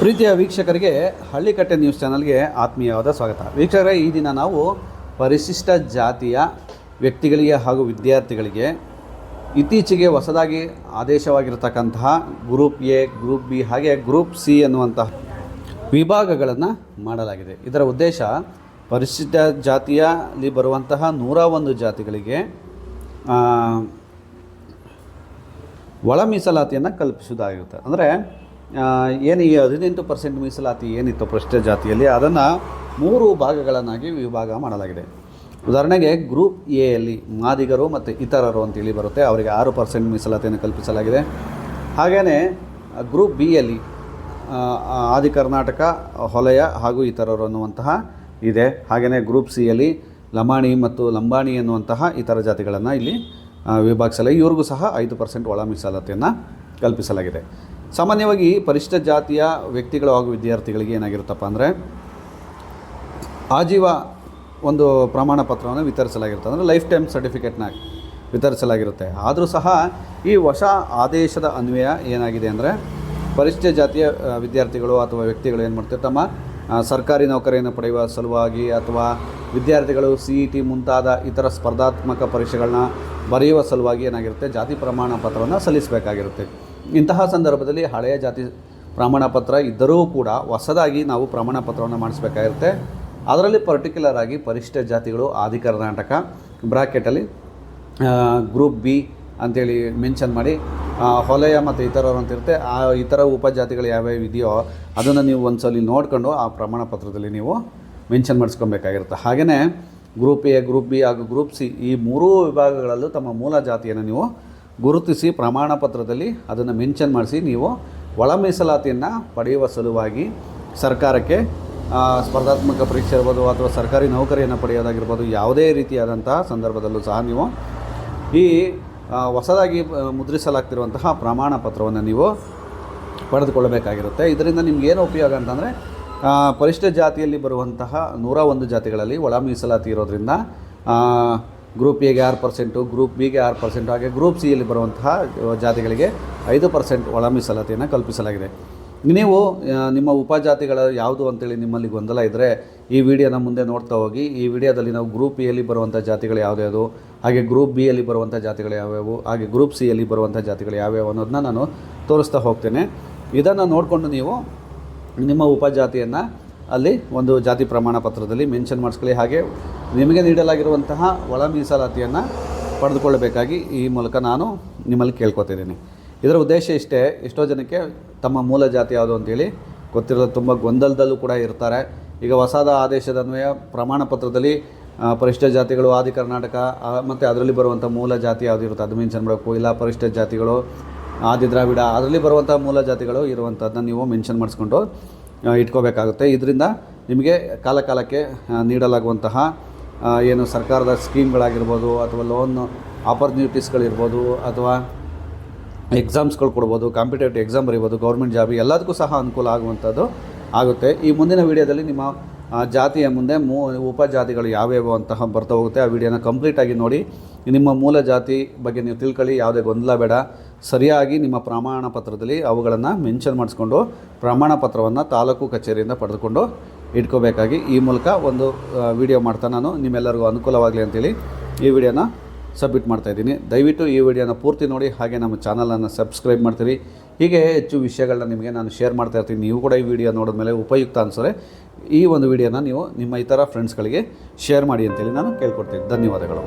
ಪ್ರೀತಿಯ ವೀಕ್ಷಕರಿಗೆ ಹಳ್ಳಿಕಟ್ಟೆ ನ್ಯೂಸ್ ಚಾನಲ್ಗೆ ಆತ್ಮೀಯವಾದ ಸ್ವಾಗತ. ವೀಕ್ಷಕರೇ, ಈ ದಿನ ನಾವು ಪರಿಶಿಷ್ಟ ಜಾತಿಯ ವ್ಯಕ್ತಿಗಳಿಗೆ ಹಾಗೂ ವಿದ್ಯಾರ್ಥಿಗಳಿಗೆ ಇತ್ತೀಚೆಗೆ ಹೊಸದಾಗಿ ಆದೇಶವಾಗಿರತಕ್ಕಂತಹ ಗ್ರೂಪ್ ಎ, ಗ್ರೂಪ್ ಬಿ ಹಾಗೆ ಗ್ರೂಪ್ ಸಿ ಅನ್ನುವಂತಹ ವಿಭಾಗಗಳನ್ನು ಮಾಡಲಾಗಿದೆ. ಇದರ ಉದ್ದೇಶ ಪರಿಶಿಷ್ಟ ಜಾತಿಯಲ್ಲಿ ಬರುವಂತಹ 101 ಜಾತಿಗಳಿಗೆ ಒಳ ಮೀಸಲಾತಿಯನ್ನು ಕಲ್ಪಿಸುವುದಾಗಿರುತ್ತೆ. ಅಂದರೆ ಏನು ಈ 18% ಮೀಸಲಾತಿ ಏನಿತ್ತು ಪರಿಶಿಷ್ಟ ಜಾತಿಯಲ್ಲಿ, ಅದನ್ನು 3 ಭಾಗಗಳನ್ನಾಗಿ ವಿಭಾಗ ಮಾಡಲಾಗಿದೆ. ಉದಾಹರಣೆಗೆ ಗ್ರೂಪ್ ಎಯಲ್ಲಿ ಮಾದಿಗರು ಮತ್ತು ಇತರರು ಅಂತೇಳಿ ಬರುತ್ತೆ, ಅವರಿಗೆ 6% ಮೀಸಲಾತಿಯನ್ನು ಕಲ್ಪಿಸಲಾಗಿದೆ. ಹಾಗೆಯೇ ಗ್ರೂಪ್ ಬಿಯಲ್ಲಿ ಆದಿ ಕರ್ನಾಟಕ, ಹೊಲೆಯ ಹಾಗೂ ಇತರರು ಅನ್ನುವಂತಹ ಇದೆ. ಹಾಗೆಯೇ ಗ್ರೂಪ್ ಸಿಯಲ್ಲಿ ಲಮಾಣಿ ಮತ್ತು ಲಂಬಾಣಿ ಎನ್ನುವಂತಹ ಇತರ ಜಾತಿಗಳನ್ನು ಇಲ್ಲಿ ವಿಭಾಗಿಸಲಾಗಿದೆ. ಇವ್ರಿಗೂ ಸಹ 5% ಒಳ ಮೀಸಲಾತಿಯನ್ನು ಕಲ್ಪಿಸಲಾಗಿದೆ. ಸಾಮಾನ್ಯವಾಗಿ ಪರಿಶಿಷ್ಟ ಜಾತಿಯ ವ್ಯಕ್ತಿಗಳು ಹಾಗೂ ವಿದ್ಯಾರ್ಥಿಗಳಿಗೆ ಏನಾಗಿರುತ್ತಪ್ಪ ಅಂದರೆ ಆಜೀವ ಒಂದು ಪ್ರಮಾಣ ಪತ್ರವನ್ನು ವಿತರಿಸಲಾಗಿರುತ್ತೆ, ಅಂದರೆ ಲೈಫ್ ಟೈಮ್ ಸರ್ಟಿಫಿಕೇಟ್ನ ವಿತರಿಸಲಾಗಿರುತ್ತೆ. ಆದರೂ ಸಹ ಈ ಹೊಸ ಆದೇಶದ ಅನ್ವಯ ಏನಾಗಿದೆ ಅಂದರೆ ಪರಿಶಿಷ್ಟ ಜಾತಿಯ ವಿದ್ಯಾರ್ಥಿಗಳು ಅಥವಾ ವ್ಯಕ್ತಿಗಳು ಏನು ಮಾಡ್ತಾರೆ, ತಮ್ಮ ಸರ್ಕಾರಿ ನೌಕರಿಯನ್ನು ಪಡೆಯುವ ಸಲುವಾಗಿ ಅಥವಾ ವಿದ್ಯಾರ್ಥಿಗಳು CET ಮುಂತಾದ ಇತರ ಸ್ಪರ್ಧಾತ್ಮಕ ಪರೀಕ್ಷೆಗಳನ್ನ ಬರೆಯುವ ಸಲುವಾಗಿ ಏನಾಗಿರುತ್ತೆ, ಜಾತಿ ಪ್ರಮಾಣ ಪತ್ರವನ್ನು ಸಲ್ಲಿಸಬೇಕಾಗಿರುತ್ತೆ. ಇಂತಹ ಸಂದರ್ಭದಲ್ಲಿ ಹಳೆಯ ಜಾತಿ ಪ್ರಮಾಣ ಪತ್ರ ಇದ್ದರೂ ಕೂಡ ಹೊಸದಾಗಿ ನಾವು ಪ್ರಮಾಣ ಪತ್ರವನ್ನು ಮಾಡಿಸಬೇಕಾಗಿರುತ್ತೆ. ಅದರಲ್ಲಿ ಪರ್ಟಿಕ್ಯುಲರ್ ಆಗಿ ಪರಿಶಿಷ್ಟ ಜಾತಿಗಳು ಆದಿ ಕರ್ನಾಟಕ ಬ್ರಾಕೆಟಲ್ಲಿ ಗ್ರೂಪ್ ಬಿ ಅಂತೇಳಿ ಮೆನ್ಷನ್ ಮಾಡಿ, ಹೊಲೆಯ ಮತ್ತು ಇತರರು ಅಂತಿರುತ್ತೆ, ಆ ಇತರ ಉಪಜಾತಿಗಳು ಯಾವ್ಯಾವ ಇದೆಯೋ ಅದನ್ನು ನೀವು ಒಂದ್ಸಲ ನೋಡ್ಕೊಂಡು ಆ ಪ್ರಮಾಣ ಪತ್ರದಲ್ಲಿ ನೀವು ಮೆನ್ಷನ್ ಮಾಡಿಸ್ಕೊಬೇಕಾಗಿರುತ್ತೆ. ಹಾಗೆಯೇ ಗ್ರೂಪ್ ಎ, ಗ್ರೂಪ್ ಬಿ ಹಾಗೂ ಗ್ರೂಪ್ ಸಿ ಈ 3 ವಿಭಾಗಗಳಲ್ಲೂ ತಮ್ಮ ಮೂಲ ಜಾತಿಯನ್ನು ನೀವು ಗುರುತಿಸಿ ಪ್ರಮಾಣ ಪತ್ರದಲ್ಲಿ ಅದನ್ನು ಮೆನ್ಷನ್ ಮಾಡಿಸಿ ನೀವು ಒಳ ಮೀಸಲಾತಿಯನ್ನು ಪಡೆಯುವ ಸಲುವಾಗಿ ಸರ್ಕಾರಕ್ಕೆ ಸ್ಪರ್ಧಾತ್ಮಕ ಪರೀಕ್ಷೆ ಇರ್ಬೋದು ಅಥವಾ ಸರ್ಕಾರಿ ನೌಕರಿಯನ್ನು ಪಡೆಯೋದಾಗಿರ್ಬೋದು, ಯಾವುದೇ ರೀತಿಯಾದಂತಹ ಸಂದರ್ಭದಲ್ಲೂ ಸಹ ನೀವು ಈ ಹೊಸದಾಗಿ ಮುದ್ರಿಸಲಾಗ್ತಿರುವಂತಹ ಪ್ರಮಾಣ ಪತ್ರವನ್ನು ನೀವು ಪಡೆದುಕೊಳ್ಳಬೇಕಾಗಿರುತ್ತೆ. ಇದರಿಂದ ನಿಮಗೇನು ಉಪಯೋಗ ಅಂತಂದರೆ ಪರಿಶಿಷ್ಟ ಜಾತಿಯಲ್ಲಿ ಬರುವಂತಹ 101 ಜಾತಿಗಳಲ್ಲಿ ಒಳ ಮೀಸಲಾತಿ ಇರೋದರಿಂದ ಗ್ರೂಪ್ ಎಗೆ 6%, ಗ್ರೂಪ್ ಬಿಗೆ 6%, ಹಾಗೆ ಗ್ರೂಪ್ ಸಿಯಲ್ಲಿ ಬರುವಂತಹ ಜಾತಿಗಳಿಗೆ 5% ಒಳ ಮೀಸಲಾತಿಯನ್ನು ಕಲ್ಪಿಸಲಾಗಿದೆ. ನೀವು ನಿಮ್ಮ ಉಪಜಾತಿಗಳ ಯಾವುದು ಅಂತೇಳಿ ನಿಮ್ಮಲ್ಲಿ ಗೊಂದಲ ಇದ್ದರೆ ಈ ವಿಡಿಯೋನ ಮುಂದೆ ನೋಡ್ತಾ ಹೋಗಿ. ಈ ವಿಡಿಯೋದಲ್ಲಿ ನಾವು ಗ್ರೂಪ್ ಎಯಲ್ಲಿ ಬರುವಂಥ ಜಾತಿಗಳು ಯಾವುದ್ಯಾವುದು, ಹಾಗೆ ಗ್ರೂಪ್ ಬಿಯಲ್ಲಿ ಬರುವಂಥ ಜಾತಿಗಳು ಯಾವ್ಯಾವು, ಹಾಗೆ ಗ್ರೂಪ್ ಸಿಯಲ್ಲಿ ಬರುವಂಥ ಜಾತಿಗಳು ಯಾವ್ಯಾವು ಅನ್ನೋದನ್ನ ನಾನು ತೋರಿಸ್ತಾ ಹೋಗ್ತೇನೆ. ಇದನ್ನು ನೋಡಿಕೊಂಡು ನೀವು ನಿಮ್ಮ ಉಪಜಾತಿಯನ್ನು ಅಲ್ಲಿ ಒಂದು ಜಾತಿ ಪ್ರಮಾಣ ಪತ್ರದಲ್ಲಿ ಮೆನ್ಷನ್ ಮಾಡಿಸ್ಕೊಳ್ಳಿ. ಹಾಗೆ ನಿಮಗೆ ನೀಡಲಾಗಿರುವಂತಹ ಒಳ ಮೀಸಲಾತಿಯನ್ನು ಪಡೆದುಕೊಳ್ಳಬೇಕಾಗಿ ಈ ಮೂಲಕ ನಾನು ನಿಮ್ಮಲ್ಲಿ ಕೇಳ್ಕೊತಿದ್ದೀನಿ. ಇದರ ಉದ್ದೇಶ ಇಷ್ಟೇ. ಎಷ್ಟೋ ಜನಕ್ಕೆ ತಮ್ಮ ಮೂಲ ಜಾತಿ ಯಾವುದು ಅಂತೇಳಿ ಗೊತ್ತಿರೋದು, ತುಂಬ ಗೊಂದಲದಲ್ಲೂ ಕೂಡ ಇರ್ತಾರೆ. ಈಗ ಹೊಸದ ಆದೇಶದ ಅನ್ವಯ ಪ್ರಮಾಣ ಪತ್ರದಲ್ಲಿ ಪರಿಶಿಷ್ಟ ಜಾತಿಗಳು ಆದಿ ಕರ್ನಾಟಕ ಮತ್ತು ಅದರಲ್ಲಿ ಬರುವಂಥ ಮೂಲ ಜಾತಿ ಯಾವುದು ಇರುತ್ತೆ ಅದು ಮೆನ್ಷನ್ ಮಾಡಬೇಕು. ಇಲ್ಲ ಪರಿಶಿಷ್ಟ ಜಾತಿಗಳು ಆದಿ ದ್ರಾವಿಡ ಅದರಲ್ಲಿ ಬರುವಂಥ ಮೂಲ ಜಾತಿಗಳು ಇರುವಂಥದ್ದನ್ನ ನೀವು ಮೆನ್ಷನ್ ಮಾಡಿಸ್ಕೊಂಡು ಇಟ್ಕೋಬೇಕಾಗುತ್ತೆ. ಇದರಿಂದ ನಿಮಗೆ ಕಾಲಕಾಲಕ್ಕೆ ನೀಡಲಾಗುವಂತಹ ಏನು ಸರ್ಕಾರದ ಸ್ಕೀಮ್ಗಳಾಗಿರ್ಬೋದು ಅಥವಾ ಲೋನ್ ಆಪರ್ಚುನಿಟೀಸ್ಗಳಿರ್ಬೋದು ಅಥವಾ ಎಕ್ಸಾಮ್ಸ್ಗಳು ಕೊಡ್ಬೋದು, ಕಾಂಪಿಟೇಟಿವ್ ಎಕ್ಸಾಮ್ ಬರೀಬೋದು, ಗೌರ್ಮೆಂಟ್ ಜಾಬ್ ಎಲ್ಲದಕ್ಕೂ ಸಹ ಅನುಕೂಲ ಆಗುವಂಥದ್ದು ಆಗುತ್ತೆ. ಈ ಮುಂದಿನ ವೀಡಿಯೋದಲ್ಲಿ ನಿಮ್ಮ ಜಾತಿಯ ಮುಂದೆ ಉಪಜಾತಿಗಳು ಯಾವ್ಯಾವು ಅಂತ ಬರ್ತಾ ಹೋಗುತ್ತೆ. ಆ ವಿಡಿಯೋನ ಕಂಪ್ಲೀಟಾಗಿ ನೋಡಿ. ನಿಮ್ಮ ಮೂಲ ಜಾತಿ ಬಗ್ಗೆ ನೀವು ತಿಳ್ಕೊಳ್ಳಿ, ಯಾವುದೇ ಗೊಂದಲ ಬೇಡ. ಸರಿಯಾಗಿ ನಿಮ್ಮ ಪ್ರಮಾಣ ಪತ್ರದಲ್ಲಿ ಅವುಗಳನ್ನು ಮೆನ್ಷನ್ ಮಾಡಿಸ್ಕೊಂಡು ಪ್ರಮಾಣ ಪತ್ರವನ್ನು ತಾಲೂಕು ಕಚೇರಿಯಿಂದ ಪಡೆದುಕೊಂಡು ಇಟ್ಕೋಬೇಕಾಗಿ ಈ ಮೂಲಕ ಒಂದು ವಿಡಿಯೋ ಮಾಡ್ತಾ ನಾನು ನಿಮ್ಮೆಲ್ಲರಿಗೂ ಅನುಕೂಲವಾಗಲಿ ಅಂತೇಳಿ ಈ ವಿಡಿಯೋನ ಸಬ್ಮಿಟ್ ಮಾಡ್ತಾಯಿದ್ದೀನಿ. ದಯವಿಟ್ಟು ಈ ವಿಡಿಯೋನ ಪೂರ್ತಿ ನೋಡಿ, ಹಾಗೆ ನಮ್ಮ ಚಾನಲನ್ನು ಸಬ್ಸ್ಕ್ರೈಬ್ ಮಾಡ್ತೀರಿ. ಹೀಗೆ ಹೆಚ್ಚು ವಿಷಯಗಳನ್ನ ನಿಮಗೆ ನಾನು ಶೇರ್ ಮಾಡ್ತಾ ಇರ್ತೀನಿ. ನೀವು ಕೂಡ ಈ ವಿಡಿಯೋ ನೋಡಿದ್ಮೇಲೆ ಉಪಯುಕ್ತ ಅನಿಸಿದ್ರೆ ಈ ಒಂದು ವಿಡಿಯೋನ ನೀವು ನಿಮ್ಮ ಇತರ ಫ್ರೆಂಡ್ಸ್ಗಳಿಗೆ ಶೇರ್ ಮಾಡಿ ಅಂತೇಳಿ ನಾನು ಕೇಳ್ಕೊಡ್ತೀನಿ. ಧನ್ಯವಾದಗಳು.